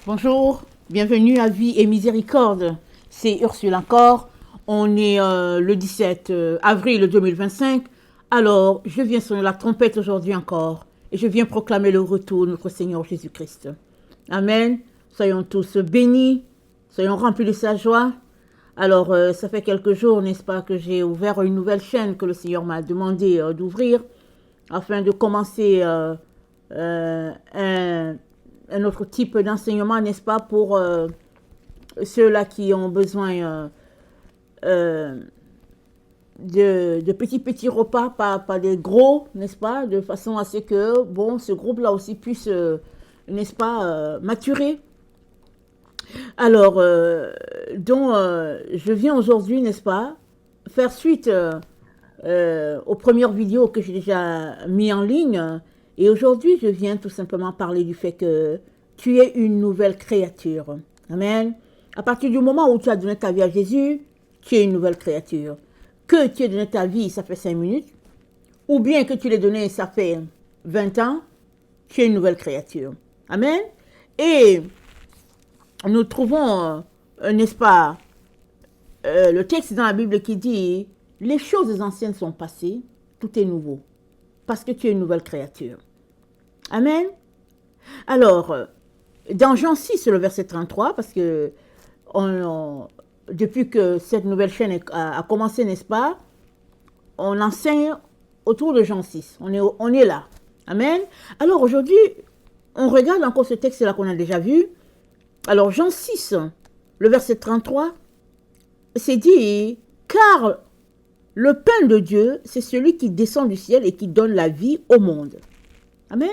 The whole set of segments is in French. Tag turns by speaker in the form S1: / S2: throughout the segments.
S1: Bonjour, bienvenue à Vie et Miséricorde. C'est Ursule encore. On est le 17 avril 2025. Alors, je viens sonner la trompette aujourd'hui encore et je viens proclamer le retour de notre Seigneur Jésus-Christ. Amen. Soyons tous bénis, soyons remplis de sa joie. Alors, ça fait quelques jours, n'est-ce pas, que j'ai ouvert une nouvelle chaîne que le Seigneur m'a demandé d'ouvrir afin de commencer un autre type d'enseignement, n'est-ce pas, pour ceux-là qui ont besoin de petits repas, pas des gros, n'est-ce pas, de façon à ce que, bon, ce groupe-là aussi puisse, n'est-ce pas, maturer. Alors, je viens aujourd'hui, n'est-ce pas, faire suite aux premières vidéos que j'ai déjà mis en ligne. Et aujourd'hui, je viens tout simplement parler du fait que tu es une nouvelle créature. Amen. À partir du moment où tu as donné ta vie à Jésus, tu es une nouvelle créature. Que tu aies donné ta vie, ça fait 5 minutes, ou bien que tu l'aies donné, ça fait 20 ans, tu es une nouvelle créature. Amen. Et nous trouvons, n'est-ce pas, le texte dans la Bible qui dit « Les choses anciennes sont passées, tout est nouveau. » Parce que tu es une nouvelle créature. Amen. Alors, dans Jean 6, le verset 33, parce que depuis que cette nouvelle chaîne a commencé, n'est-ce pas, on enseigne autour de Jean 6. On est là. Amen. Alors aujourd'hui, on regarde encore ce texte-là qu'on a déjà vu. Alors Jean 6, le verset 33, c'est dit « Car le pain de Dieu, c'est celui qui descend du ciel et qui donne la vie au monde. » Amen.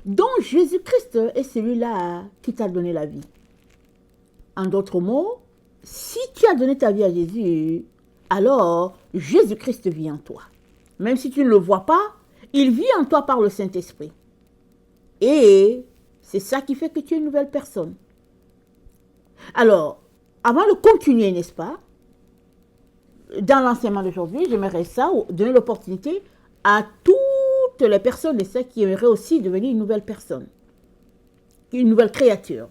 S1: Donc Jésus-Christ est celui-là qui t'a donné la vie. En d'autres mots, si tu as donné ta vie à Jésus, alors Jésus-Christ vit en toi. Même si tu ne le vois pas, il vit en toi par le Saint-Esprit. Et c'est ça qui fait que tu es une nouvelle personne. Alors, avant de continuer, n'est-ce pas, dans l'enseignement d'aujourd'hui, j'aimerais ça donner l'opportunité à toutes les personnes qui aimeraient aussi devenir une nouvelle personne, une nouvelle créature.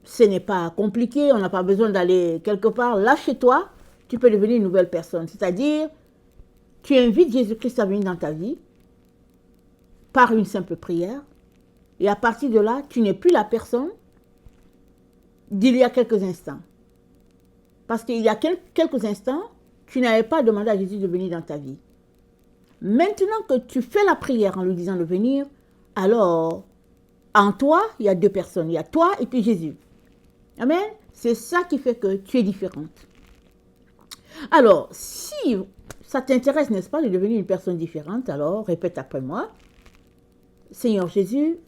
S1: Ce n'est pas compliqué, on n'a pas besoin d'aller quelque part. Là, chez toi, tu peux devenir une nouvelle personne. C'est-à-dire, tu invites Jésus-Christ à venir dans ta vie par une simple prière. Et à partir de là, tu n'es plus la personne d'il y a quelques instants. Parce qu'il y a quelques instants, tu n'avais pas demandé à Jésus de venir dans ta vie. Maintenant que tu fais la prière en lui disant de venir, alors, en toi, il y a deux personnes. Il y a toi et puis Jésus. Amen. C'est ça qui fait que tu es différente. Alors, si ça t'intéresse, n'est-ce pas, de devenir une personne différente, alors répète après moi. Seigneur Jésus,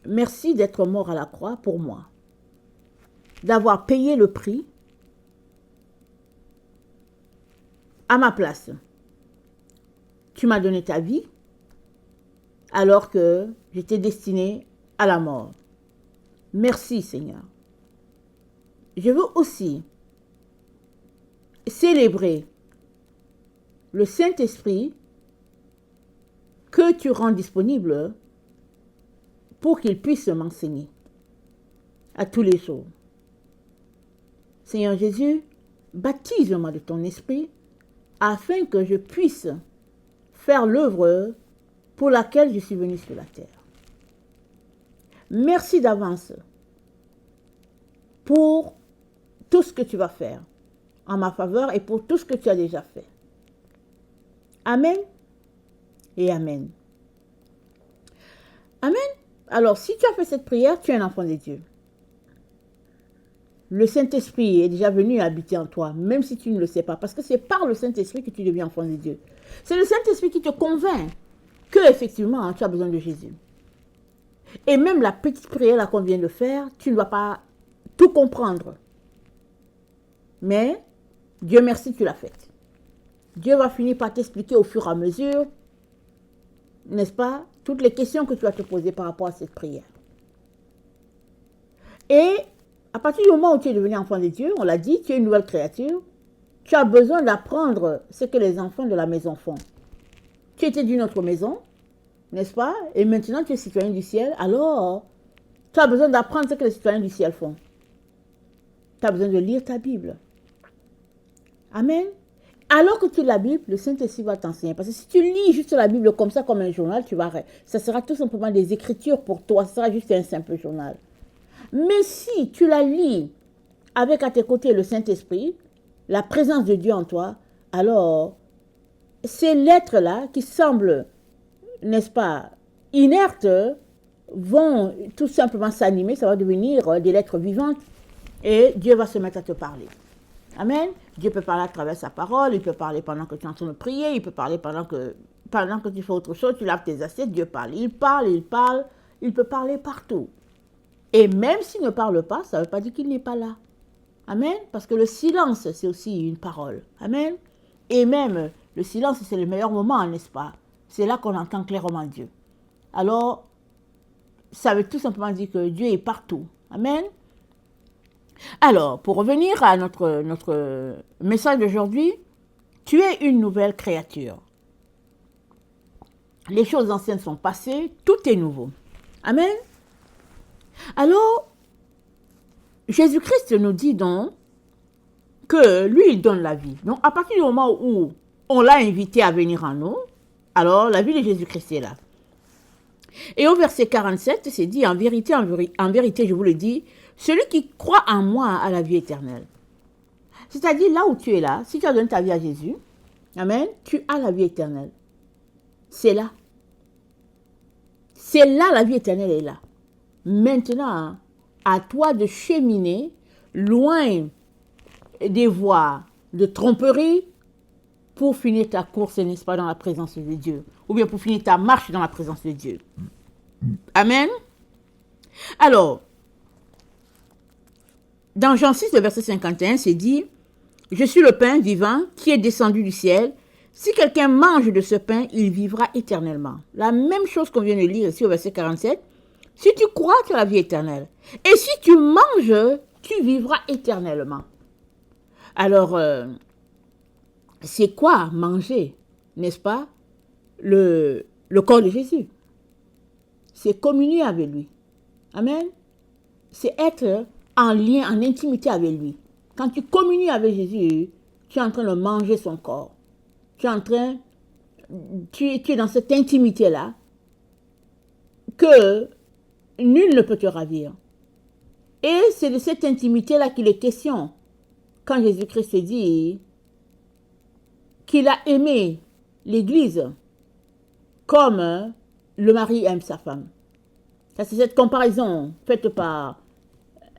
S1: merci d'être mort à la croix pour moi. D'avoir payé le prix à ma place. Tu m'as donné ta vie alors que j'étais destinée à la mort. Merci Seigneur. Je veux aussi célébrer le Saint-Esprit que tu rends disponible pour qu'il puisse m'enseigner à tous les jours. Seigneur Jésus, baptise-moi de ton esprit afin que je puisse faire l'œuvre pour laquelle je suis venu sur la terre. Merci d'avance pour tout ce que tu vas faire en ma faveur et pour tout ce que tu as déjà fait. Amen et Amen. Amen. Alors, si tu as fait cette prière, tu es un enfant de Dieu. Le Saint-Esprit est déjà venu habiter en toi, même si tu ne le sais pas, parce que c'est par le Saint-Esprit que tu deviens enfant de Dieu. C'est le Saint-Esprit qui te convainc que effectivement tu as besoin de Jésus. Et même la petite prière là qu'on vient de faire, tu ne vas pas tout comprendre. Mais Dieu merci, tu l'as faite. Dieu va finir par t'expliquer au fur et à mesure, n'est-ce pas, toutes les questions que tu vas te poser par rapport à cette prière. Et à partir du moment où tu es devenu enfant de Dieu, on l'a dit, tu es une nouvelle créature, tu as besoin d'apprendre ce que les enfants de la maison font. Tu étais d'une autre maison, n'est-ce pas? Et maintenant tu es citoyen du ciel, alors Tu as besoin d'apprendre ce que les citoyens du ciel font. Tu as besoin de lire ta Bible. Amen. Alors que tu lis la Bible, le Saint-Esprit va t'enseigner. Parce que si tu lis juste la Bible comme ça, comme un journal, ça sera tout simplement des écritures pour toi. Ça sera juste un simple journal. Mais si tu la lis avec à tes côtés le Saint-Esprit, la présence de Dieu en toi, alors ces lettres-là qui semblent, n'est-ce pas, inertes, vont tout simplement s'animer, ça va devenir des lettres vivantes et Dieu va se mettre à te parler. Amen. Dieu peut parler à travers sa parole, il peut parler pendant que tu es en train de prier, il peut parler pendant que tu fais autre chose, tu laves tes assiettes, Dieu parle. Il parle, il peut parler partout. Et même s'il ne parle pas, ça ne veut pas dire qu'il n'est pas là. Amen. Parce que le silence, c'est aussi une parole. Amen. Et même, le silence, c'est le meilleur moment, n'est-ce pas? C'est là qu'on entend clairement Dieu. Alors, ça veut tout simplement dire que Dieu est partout. Amen. Alors, pour revenir à notre message d'aujourd'hui, tu es une nouvelle créature. Les choses anciennes sont passées, tout est nouveau. Amen. Alors, Jésus-Christ nous dit donc que lui, il donne la vie. Donc, à partir du moment où on l'a invité à venir en nous, alors la vie de Jésus-Christ est là. Et au verset 47, c'est dit, en vérité, je vous le dis, celui qui croit en moi a la vie éternelle. C'est-à-dire, là où tu es là, si tu as donné ta vie à Jésus, amen, tu as la vie éternelle. C'est là. C'est là, la vie éternelle est là. Maintenant, à toi de cheminer loin des voies de tromperie pour finir ta course, n'est-ce pas, dans la présence de Dieu. Ou bien pour finir ta marche dans la présence de Dieu. Amen. Alors, dans Jean 6, le verset 51, c'est dit, « Je suis le pain vivant qui est descendu du ciel. Si quelqu'un mange de ce pain, il vivra éternellement. » La même chose qu'on vient de lire ici au verset 47. « Si tu crois, tu as la vie éternelle. Et si tu manges, tu vivras éternellement. » Alors, c'est quoi manger, n'est-ce pas? Le corps de Jésus. C'est communier avec lui. Amen. C'est être en lien, en intimité avec lui. Quand tu communies avec Jésus, tu es en train de manger son corps. Tu es dans cette intimité-là que nul ne peut te ravir. Et c'est de cette intimité-là qu'il est question quand Jésus-Christ dit qu'il a aimé l'Église comme le mari aime sa femme. Ça, c'est cette comparaison faite par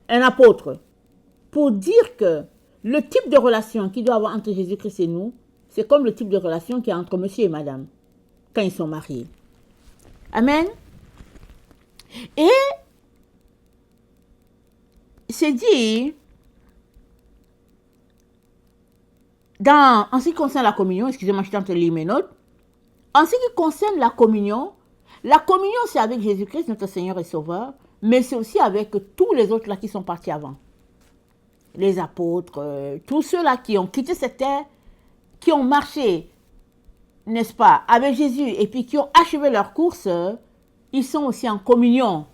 S1: un apôtre pour dire que le type de relation qu'il doit avoir entre Jésus-Christ et nous, c'est comme le type de relation qu'il y a entre monsieur et madame quand ils sont mariés. Amen. Et c'est dit, en ce qui concerne la communion, excusez-moi, je suis en train de lire mes notes. En ce qui concerne la communion, c'est avec Jésus-Christ, notre Seigneur et Sauveur, mais c'est aussi avec tous les autres là qui sont partis avant. Les apôtres, tous ceux-là qui ont quitté cette terre, qui ont marché, n'est-ce pas, avec Jésus, et puis qui ont achevé leur course, ils sont aussi en communion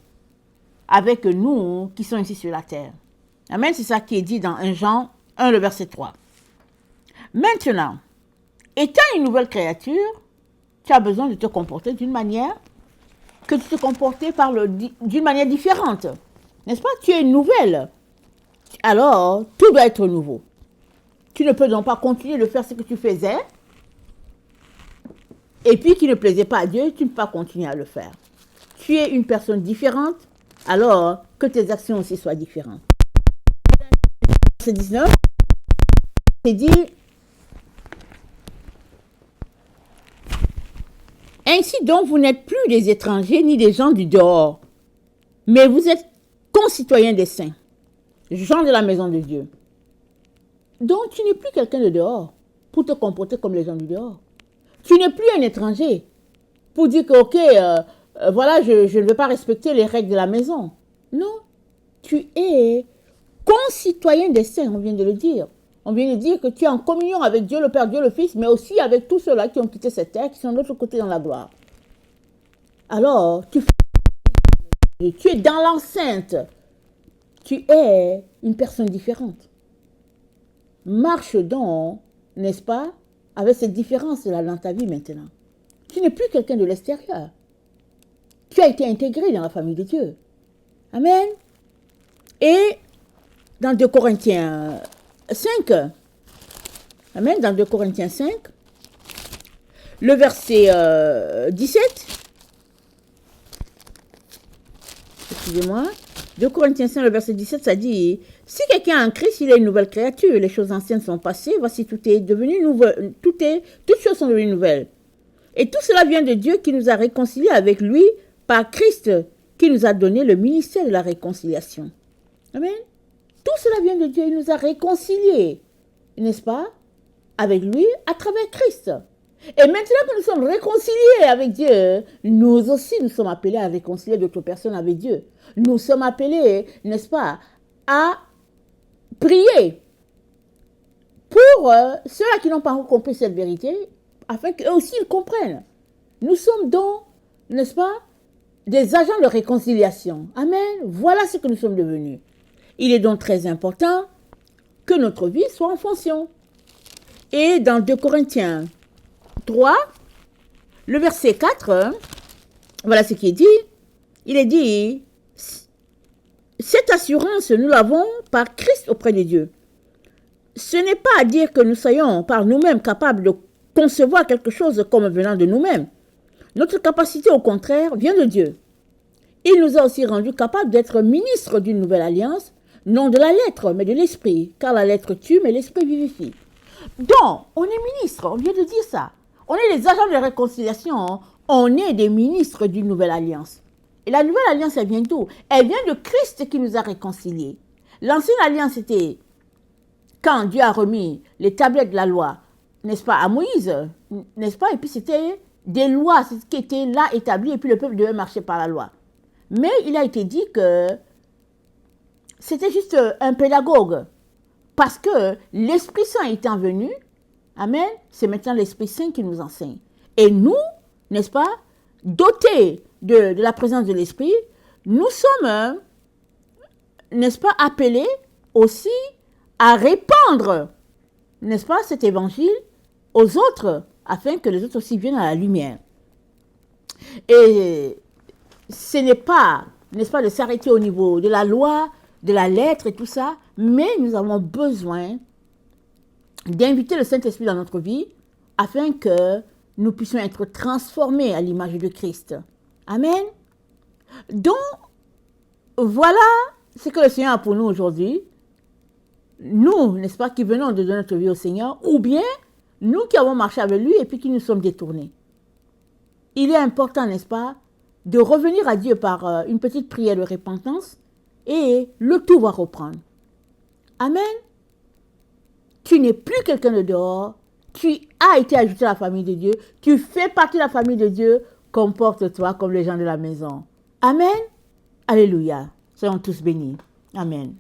S1: avec nous qui sommes ici sur la terre. Amen, c'est ça qui est dit dans 1 Jean 1, le verset 3. Maintenant, étant une nouvelle créature, tu as besoin de te comporter d'une manière que tu te comportais d'une manière différente. N'est-ce pas? Tu es nouvelle. Alors, tout doit être nouveau. Tu ne peux donc pas continuer de faire ce que tu faisais et puis qui ne plaisait pas à Dieu, tu ne peux pas continuer à le faire. Tu es une personne différente, alors que tes actions aussi soient différentes. Verset 19, c'est dit, ainsi donc vous n'êtes plus des étrangers ni des gens du dehors, mais vous êtes concitoyens des saints, gens de la maison de Dieu. Donc tu n'es plus quelqu'un de dehors pour te comporter comme les gens du dehors. Tu n'es plus un étranger pour dire que, ok, voilà, je ne veux pas respecter les règles de la maison. Non, tu es concitoyen des saints, on vient de le dire. On vient de dire que tu es en communion avec Dieu le Père, Dieu le Fils, mais aussi avec tous ceux-là qui ont quitté cette terre, qui sont de l'autre côté dans la gloire. Alors, tu fais Tu es dans l'enceinte. Tu es une personne différente. Marche donc, n'est-ce pas, avec cette différence-là dans ta vie maintenant. Tu n'es plus quelqu'un de l'extérieur. Tu as été intégré dans la famille de Dieu. Amen. Et dans 2 Corinthiens 5, Amen, dans 2 Corinthiens 5, le verset 17, excusez-moi, 2 Corinthiens 5, le verset 17, ça dit, si quelqu'un est en Christ, il est une nouvelle créature, les choses anciennes sont passées, voici tout est devenu nouveau, toutes choses sont devenues nouvelles. Et tout cela vient de Dieu qui nous a réconciliés avec lui par Christ, qui nous a donné le ministère de la réconciliation. Amen. Tout cela vient de Dieu, il nous a réconciliés, n'est-ce pas, avec lui à travers Christ. Et maintenant que nous sommes réconciliés avec Dieu, nous aussi nous sommes appelés à réconcilier d'autres personnes avec Dieu. Nous sommes appelés, n'est-ce pas, à prier pour ceux-là qui n'ont pas encore compris cette vérité, afin qu'eux aussi ils comprennent. Nous sommes donc, n'est-ce pas, des agents de réconciliation. Amen. Voilà ce que nous sommes devenus. Il est donc très important que notre vie soit en fonction. Et dans 2 Corinthiens 3, le verset 4, voilà ce qui est dit. Il est dit, cette assurance, nous l'avons par Christ auprès de Dieu. Ce n'est pas à dire que nous soyons par nous-mêmes capables de concevoir quelque chose comme venant de nous-mêmes. Notre capacité, au contraire, vient de Dieu. Il nous a aussi rendus capables d'être ministres d'une nouvelle alliance, non de la lettre, mais de l'esprit, car la lettre tue, mais l'esprit vivifie. Donc, on est ministre, on vient de dire ça. On est des agents de réconciliation, on est des ministres d'une nouvelle alliance. Et la nouvelle alliance, elle vient d'où? Elle vient de Christ qui nous a réconciliés. L'ancienne alliance, c'était quand Dieu a remis les tablettes de la loi, n'est-ce pas, à Moïse, n'est-ce pas? Et puis c'était des lois qui étaient là établies, et puis le peuple devait marcher par la loi. Mais il a été dit que c'était juste un pédagogue. Parce que l'Esprit Saint étant venu, amen, c'est maintenant l'Esprit Saint qui nous enseigne. Et nous, n'est-ce pas, dotés de la présence de l'Esprit, nous sommes, n'est-ce pas, appelés aussi à répandre, n'est-ce pas, cet évangile aux autres, afin que les autres aussi viennent à la lumière. Et ce n'est pas, n'est-ce pas, de s'arrêter au niveau de la loi, de la lettre et tout ça, mais nous avons besoin d'inviter le Saint-Esprit dans notre vie afin que nous puissions être transformés à l'image de Christ. Amen. Donc, voilà ce que le Seigneur a pour nous aujourd'hui. Nous, n'est-ce pas, qui venons de donner notre vie au Seigneur, ou bien nous qui avons marché avec lui et puis qui nous sommes détournés. Il est important, n'est-ce pas, de revenir à Dieu par une petite prière de repentance et le tout va reprendre. Amen. Tu n'es plus quelqu'un de dehors. Tu as été ajouté à la famille de Dieu. Tu fais partie de la famille de Dieu. Comporte-toi comme les gens de la maison. Amen. Alléluia. Soyons tous bénis. Amen.